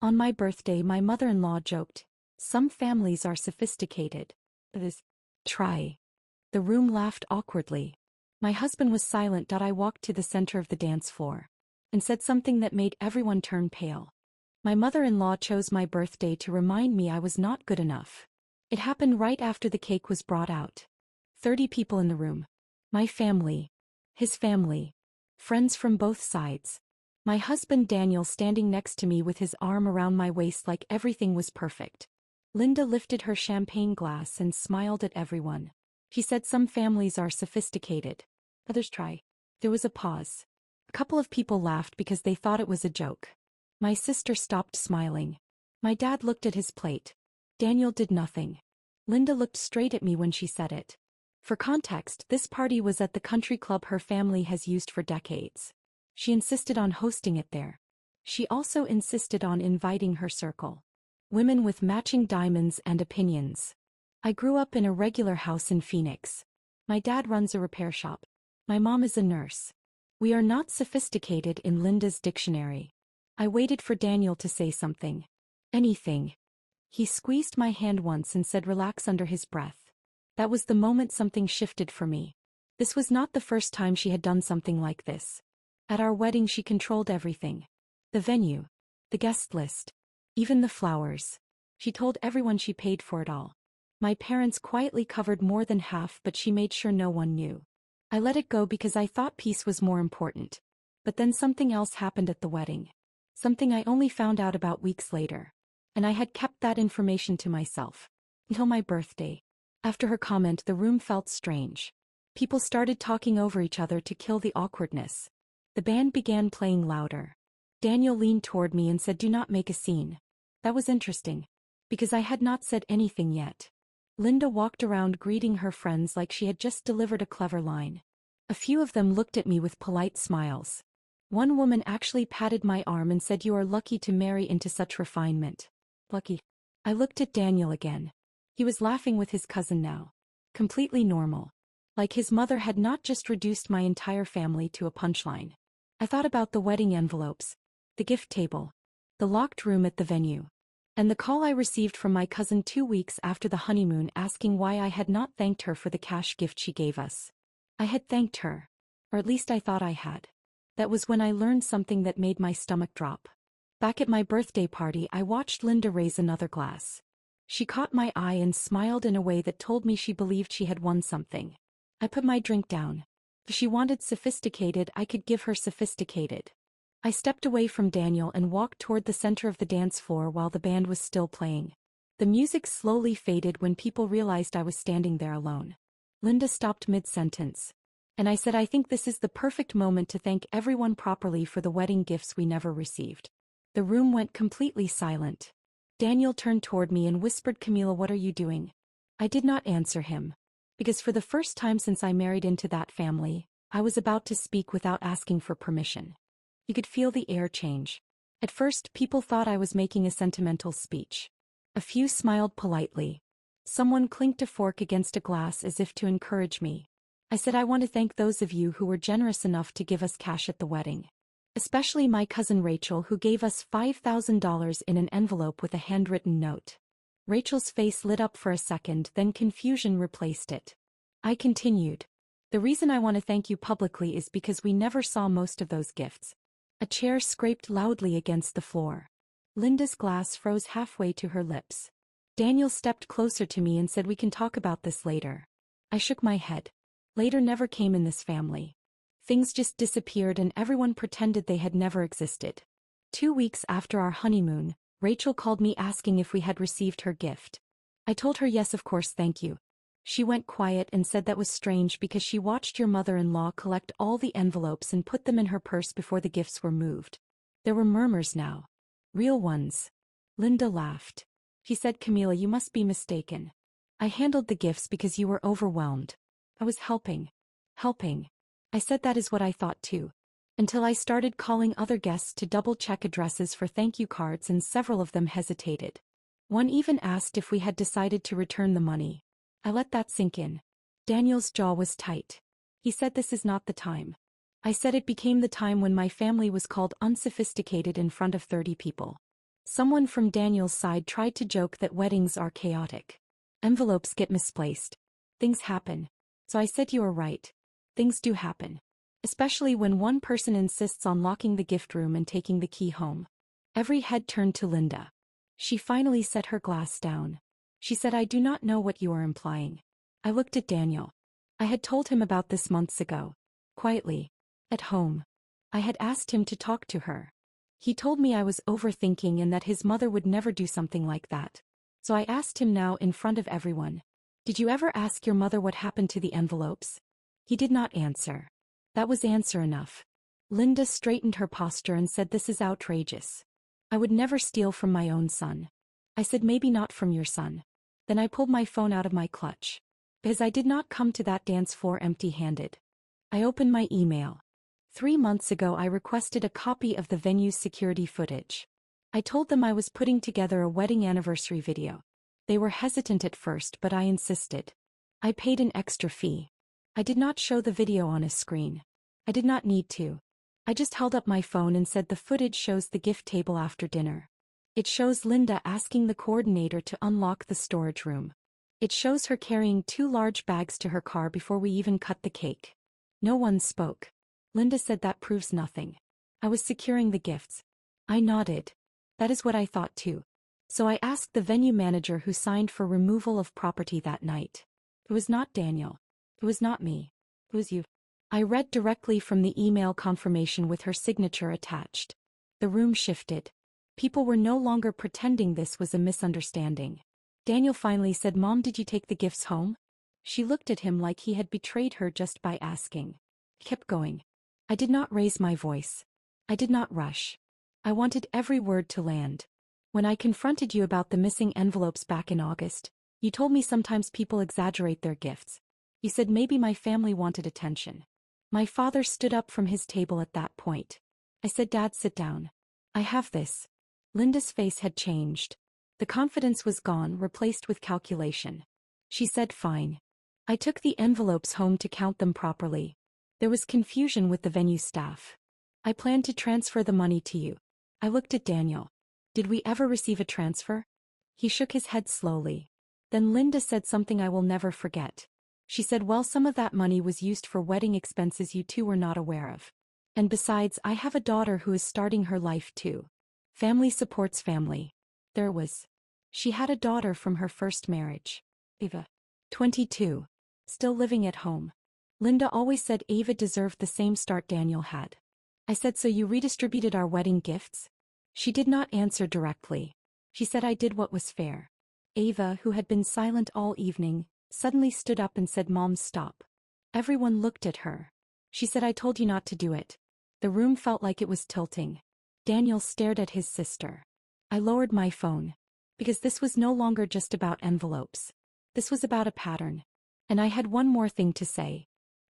On my birthday, my mother-in-law joked, "Some families are sophisticated." This. Try. The room laughed awkwardly. My husband was silent. I walked to the center of the dance floor and said something that made everyone turn pale. My mother-in-law chose my birthday to remind me I was not good enough. It happened right after the cake was brought out. 30 people in the room. My family. His family. Friends from both sides. My husband Daniel standing next to me with his arm around my waist like everything was perfect. Linda lifted her champagne glass and smiled at everyone. She said some families are sophisticated. Others try. There was a pause. A couple of people laughed because they thought it was a joke. My sister stopped smiling. My dad looked at his plate. Daniel did nothing. Linda looked straight at me when she said it. For context, this party was at the country club her family has used for decades. She insisted on hosting it there. She also insisted on inviting her circle. Women with matching diamonds and opinions. I grew up in a regular house in Phoenix. My dad runs a repair shop. My mom is a nurse. We are not sophisticated in Linda's dictionary. I waited for Daniel to say something. Anything. He squeezed my hand once and said relax under his breath. That was the moment something shifted for me. This was not the first time she had done something like this. At our wedding she controlled everything. The venue. The guest list. Even the flowers. She told everyone she paid for it all. My parents quietly covered more than half, but she made sure no one knew. I let it go because I thought peace was more important. But then something else happened at the wedding. Something I only found out about weeks later. And I had kept that information to myself. Until my birthday. After her comment, the room felt strange. People started talking over each other to kill the awkwardness. The band began playing louder. Daniel leaned toward me and said, "Do not make a scene." That was interesting. Because I had not said anything yet. Linda walked around greeting her friends like she had just delivered a clever line. A few of them looked at me with polite smiles. One woman actually patted my arm and said, "You are lucky to marry into such refinement." Lucky. I looked at Daniel again. He was laughing with his cousin now. Completely normal. Like his mother had not just reduced my entire family to a punchline. I thought about the wedding envelopes, the gift table, the locked room at the venue, and the call I received from my cousin 2 weeks after the honeymoon asking why I had not thanked her for the cash gift she gave us. I had thanked her. Or at least I thought I had. That was when I learned something that made my stomach drop. Back at my birthday party, I watched Linda raise another glass. She caught my eye and smiled in a way that told me she believed she had won something. I put my drink down. If she wanted sophisticated, I could give her sophisticated. I stepped away from Daniel and walked toward the center of the dance floor while the band was still playing. The music slowly faded when people realized I was standing there alone. Linda stopped mid-sentence. And I said, "I think this is the perfect moment to thank everyone properly for the wedding gifts we never received." The room went completely silent. Daniel turned toward me and whispered, "Camila, what are you doing?" I did not answer him. Because for the first time since I married into that family, I was about to speak without asking for permission. You could feel the air change. At first, people thought I was making a sentimental speech. A few smiled politely. Someone clinked a fork against a glass as if to encourage me. I said, "I want to thank those of you who were generous enough to give us cash at the wedding. Especially my cousin Rachel, who gave us $5,000 in an envelope with a handwritten note." Rachel's face lit up for a second, then confusion replaced it. I continued. "The reason I want to thank you publicly is because we never saw most of those gifts." A chair scraped loudly against the floor. Linda's glass froze halfway to her lips. Daniel stepped closer to me and said, "We can talk about this later." I shook my head. Later never came in this family. Things just disappeared and everyone pretended they had never existed. 2 weeks after our honeymoon, Rachel called me asking if we had received her gift. I told her yes, of course, thank you. She went quiet and said that was strange because she watched your mother-in-law collect all the envelopes and put them in her purse before the gifts were moved. There were murmurs now. Real ones. Linda laughed. She said, "Camila, you must be mistaken. I handled the gifts because you were overwhelmed. I was helping. Helping." I said that is what I thought too. Until I started calling other guests to double-check addresses for thank you cards and several of them hesitated. One even asked if we had decided to return the money. I let that sink in. Daniel's jaw was tight. He said this is not the time. I said it became the time when my family was called unsophisticated in front of 30 people. Someone from Daniel's side tried to joke that weddings are chaotic. Envelopes get misplaced. Things happen. So I said you are right. Things do happen. Especially when one person insists on locking the gift room and taking the key home. Every head turned to Linda. She finally set her glass down. She said, I do not know what you are implying. I looked at Daniel. I had told him about this months ago. Quietly. At home. I had asked him to talk to her. He told me I was overthinking and that his mother would never do something like that. So I asked him now in front of everyone. Did you ever ask your mother what happened to the envelopes? He did not answer. That was answer enough. Linda straightened her posture and said, this is outrageous. I would never steal from my own son. I said, maybe not from your son. Then I pulled my phone out of my clutch. Because I did not come to that dance floor empty-handed. I opened my email. 3 months ago I requested a copy of the venue's security footage. I told them I was putting together a wedding anniversary video. They were hesitant at first, but I insisted. I paid an extra fee. I did not show the video on a screen. I did not need to. I just held up my phone and said the footage shows the gift table after dinner. It shows Linda asking the coordinator to unlock the storage room. It shows her carrying 2 large bags to her car before we even cut the cake. No one spoke. Linda said that proves nothing. I was securing the gifts. I nodded. That is what I thought too. So I asked the venue manager who signed for removal of property that night. It was not Daniel. It was not me. It was you. I read directly from the email confirmation with her signature attached. The room shifted. People were no longer pretending this was a misunderstanding. Daniel finally said, Mom, did you take the gifts home? She looked at him like he had betrayed her just by asking. He kept going. I did not raise my voice. I did not rush. I wanted every word to land. When I confronted you about the missing envelopes back in August, you told me sometimes people exaggerate their gifts. You said maybe my family wanted attention. My father stood up from his table at that point. I said, Dad, sit down. I have this. Linda's face had changed. The confidence was gone, replaced with calculation. She said, fine. I took the envelopes home to count them properly. There was confusion with the venue staff. I planned to transfer the money to you. I looked at Daniel. Did we ever receive a transfer? He shook his head slowly. Then Linda said something I will never forget. She said, well, some of that money was used for wedding expenses you two were not aware of. And besides, I have a daughter who is starting her life too. Family supports family. There was. She had a daughter from her first marriage. Ava. 22. Still living at home. Linda always said Ava deserved the same start Daniel had. I said, so you redistributed our wedding gifts? She did not answer directly. She said I did what was fair. Ava, who had been silent all evening, suddenly stood up and said, Mom, stop. Everyone looked at her. She said, I told you not to do it. The room felt like it was tilting. Daniel stared at his sister. I lowered my phone. Because this was no longer just about envelopes. This was about a pattern. And I had one more thing to say.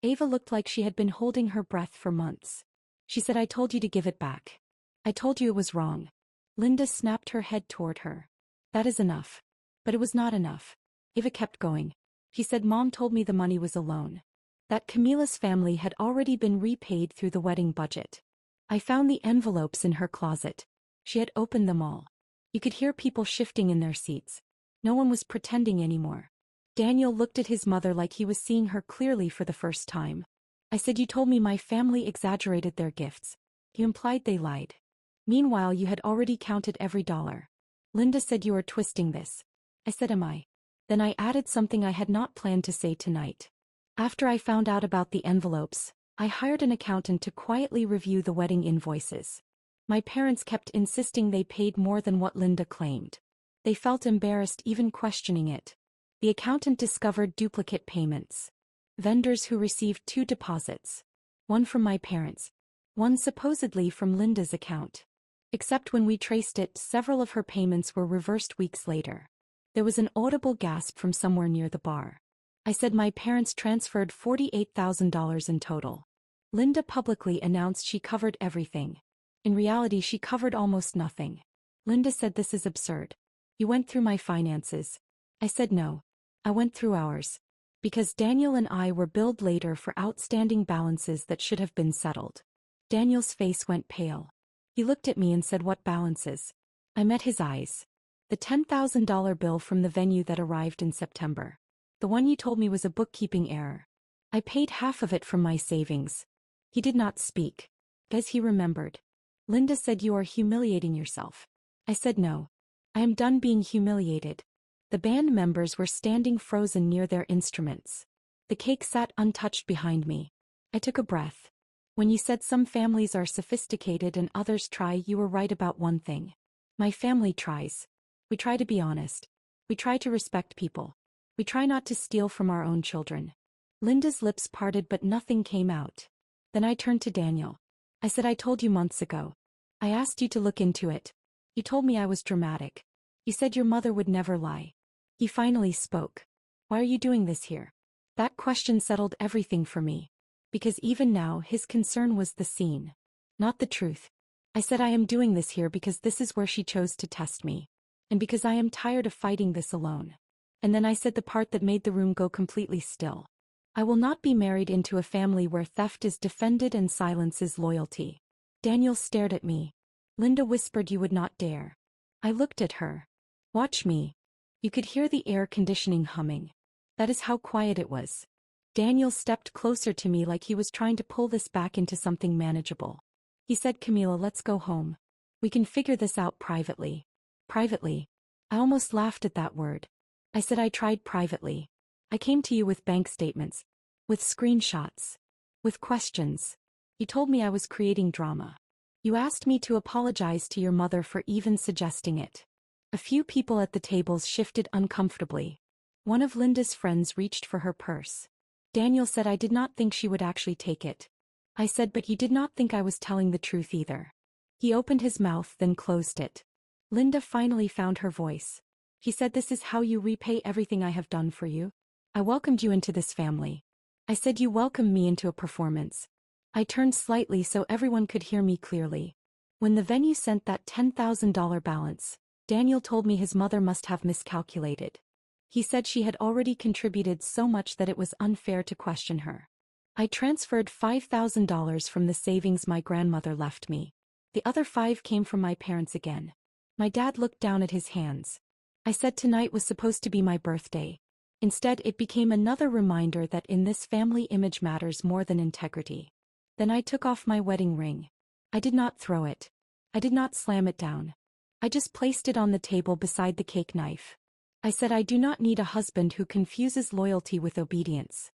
Ava looked like she had been holding her breath for months. She said, I told you to give it back. I told you it was wrong. Linda snapped her head toward her. That is enough. But it was not enough. Ava kept going. She said, Mom told me the money was a loan. That Camila's family had already been repaid through the wedding budget. I found the envelopes in her closet. She had opened them all. You could hear people shifting in their seats. No one was pretending anymore. Daniel looked at his mother like he was seeing her clearly for the first time. I said, you told me my family exaggerated their gifts. You implied they lied. Meanwhile, you had already counted every dollar. Linda said, you are twisting this. I said, am I? Then I added something I had not planned to say tonight. After I found out about the envelopes, I hired an accountant to quietly review the wedding invoices. My parents kept insisting they paid more than what Linda claimed. They felt embarrassed even questioning it. The accountant discovered duplicate payments. Vendors who received 2 deposits. One from my parents. One supposedly from Linda's account. Except when we traced it, several of her payments were reversed weeks later. There was an audible gasp from somewhere near the bar. I said my parents transferred $48,000 in total. Linda publicly announced she covered everything. In reality, she covered almost nothing. Linda said, this is absurd. You went through my finances. I said no. I went through ours. Because Daniel and I were billed later for outstanding balances that should have been settled. Daniel's face went pale. He looked at me and said, what balances? I met his eyes. The $10,000 bill from the venue that arrived in September. The one you told me was a bookkeeping error. I paid half of it from my savings. He did not speak. As he remembered. Linda said you are humiliating yourself. I said no. I am done being humiliated. The band members were standing frozen near their instruments. The cake sat untouched behind me. I took a breath. When you said some families are sophisticated and others try, you were right about one thing. My family tries. We try to be honest. We try to respect people. We try not to steal from our own children. Linda's lips parted but nothing came out. Then I turned to Daniel. I said I told you months ago. I asked you to look into it. You told me I was dramatic. You said your mother would never lie. He finally spoke. Why are you doing this here? That question settled everything for me. Because even now his concern was the scene. Not the truth. I said I am doing this here because this is where she chose to test me. And because I am tired of fighting this alone. And then I said the part that made the room go completely still. I will not be married into a family where theft is defended and silence is loyalty. Daniel stared at me. Linda whispered you would not dare. I looked at her. Watch me. You could hear the air conditioning humming. That is how quiet it was. Daniel stepped closer to me like he was trying to pull this back into something manageable. He said, Camila, let's go home. We can figure this out privately. Privately. I almost laughed at that word. I said I tried privately. I came to you with bank statements. With screenshots. With questions. You told me I was creating drama. You asked me to apologize to your mother for even suggesting it. A few people at the tables shifted uncomfortably. One of Linda's friends reached for her purse. Daniel said I did not think she would actually take it. I said but you did not think I was telling the truth either. He opened his mouth then closed it. Linda finally found her voice. He said this is how you repay everything I have done for you. I welcomed you into this family. I said you welcomed me into a performance. I turned slightly so everyone could hear me clearly. When the venue sent that $10,000 balance, Daniel told me his mother must have miscalculated. He said she had already contributed so much that it was unfair to question her. I transferred $5,000 from the savings my grandmother left me. The other $5,000 came from my parents again. My dad looked down at his hands. I said tonight was supposed to be my birthday. Instead, it became another reminder that in this family image matters more than integrity. Then I took off my wedding ring. I did not throw it. I did not slam it down. I just placed it on the table beside the cake knife. I said I do not need a husband who confuses loyalty with obedience.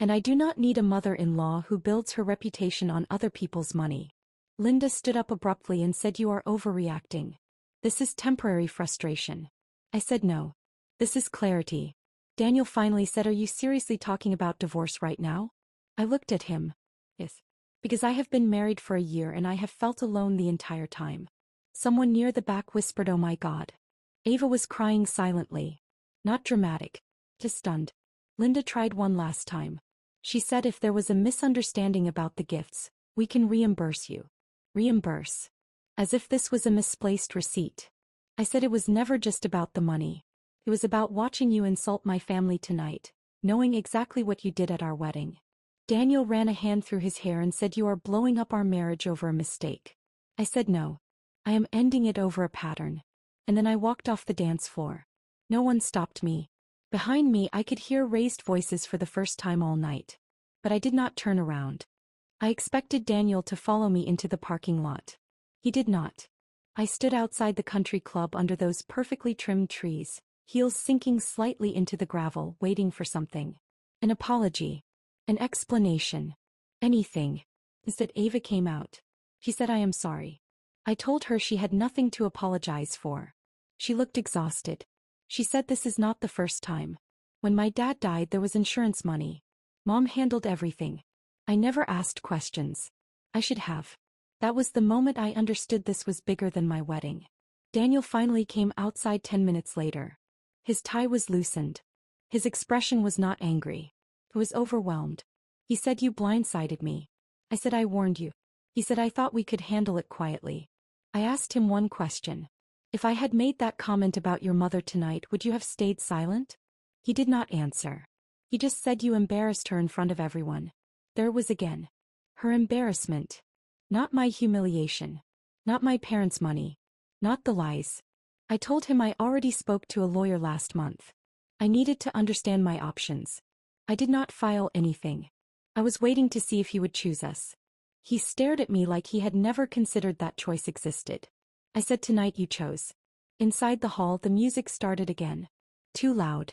And I do not need a mother-in-law who builds her reputation on other people's money. Linda stood up abruptly and said you are overreacting. This is temporary frustration. I said no. This is clarity. Daniel finally said, are you seriously talking about divorce right now? I looked at him. Yes. Because I have been married for a year and I have felt alone the entire time. Someone near the back whispered, oh my God. Ava was crying silently. Not dramatic. Just stunned. Linda tried one last time. She said if there was a misunderstanding about the gifts, we can reimburse you. Reimburse. As if this was a misplaced receipt. I said it was never just about the money. It was about watching you insult my family tonight, knowing exactly what you did at our wedding. Daniel ran a hand through his hair and said you are blowing up our marriage over a mistake. I said no. I am ending it over a pattern. And then I walked off the dance floor. No one stopped me. Behind me I could hear raised voices for the first time all night. But I did not turn around. I expected Daniel to follow me into the parking lot. He did not. I stood outside the country club under those perfectly trimmed trees, heels sinking slightly into the gravel, waiting for something. An apology. An explanation. Anything. Instead, Ava came out. She said I am sorry. I told her she had nothing to apologize for. She looked exhausted. She said this is not the first time. When my dad died there was insurance money. Mom handled everything. I never asked questions. I should have. That was the moment I understood this was bigger than my wedding. Daniel finally came outside 10 minutes later. His tie was loosened. His expression was not angry. It was overwhelmed. He said you blindsided me. I said I warned you. He said I thought we could handle it quietly. I asked him one question. If I had made that comment about your mother tonight, would you have stayed silent? He did not answer. He just said you embarrassed her in front of everyone. There it was again. Her embarrassment. Not my humiliation. Not my parents' money. Not the lies. I told him I already spoke to a lawyer last month. I needed to understand my options. I did not file anything. I was waiting to see if he would choose us. He stared at me like he had never considered that choice existed. I said, "Tonight you chose." Inside the hall, the music started again. Too loud.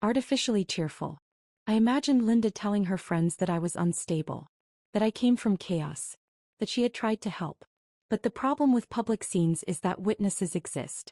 Artificially cheerful. I imagined Linda telling her friends that I was unstable. That I came from chaos. That she had tried to help. But the problem with public scenes is that witnesses exist.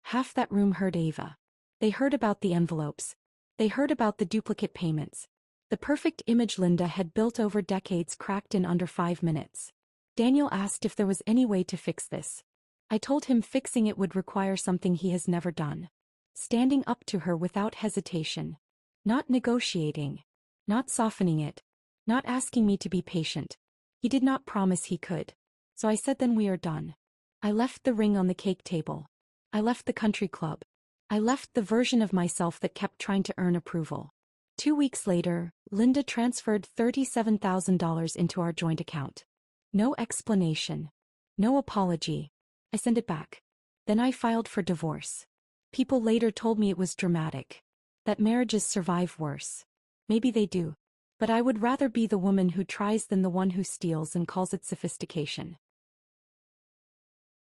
Half that room heard Ava. They heard about the envelopes. They heard about the duplicate payments. The perfect image Linda had built over decades cracked in under 5 minutes. Daniel asked if there was any way to fix this. I told him fixing it would require something he has never done. Standing up to her without hesitation. Not negotiating. Not softening it. Not asking me to be patient. He did not promise he could. So I said, "Then we are done." I left the ring on the cake table. I left the country club. I left the version of myself that kept trying to earn approval. 2 weeks later, Linda transferred $37,000 into our joint account. No explanation. No apology. I sent it back. Then I filed for divorce. People later told me it was dramatic. That marriages survive worse. Maybe they do. But I would rather be the woman who tries than the one who steals and calls it sophistication.